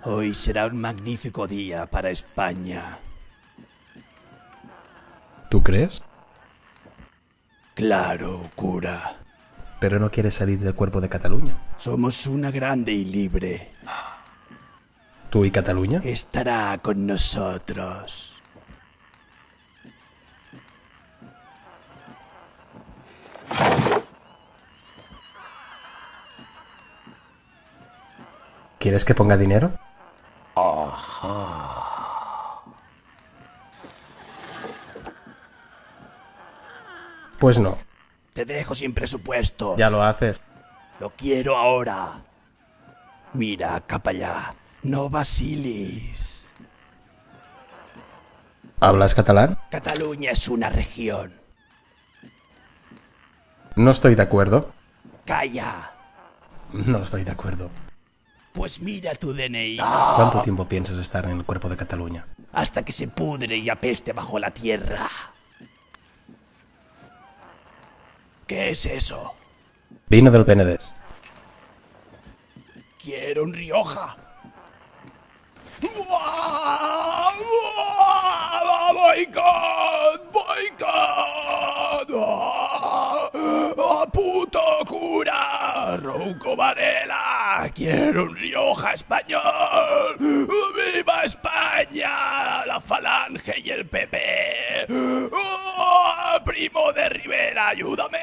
Hoy será un magnífico día para España. ¿Tú crees? Claro, cura. Pero no quieres salir del cuerpo de Cataluña. Somos una grande y libre. ¿Tú y Cataluña? Estará con nosotros. ¿Quieres que ponga dinero? Pues no, Te dejo sin presupuesto. ya lo haces. Lo quiero ahora. Mira, capellà, no vacilis. ¿Hablas catalán? Cataluña es una región. No estoy de acuerdo. Calla. No estoy de acuerdo. Pues mira tu DNI. ¿Cuánto tiempo piensas estar en el cuerpo de Cataluña? Hasta que se pudre y apeste bajo la tierra. ¿Qué es eso? Vino del Penedès. Quiero un Rioja. ¡Boicot! ¡Boicot! ¡Puto cura! ¡Rouco Varela! ¡Quiero un Rioja español! ¡Viva España! ¡La Falange y el PP! ¡Primo de Rivera, ayúdame!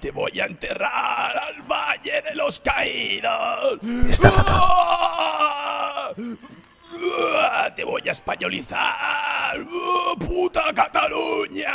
¡Te voy a enterrar al Valle de los Caídos! Está fatal. ¡Te voy a españolizar! ¡Puta Cataluña!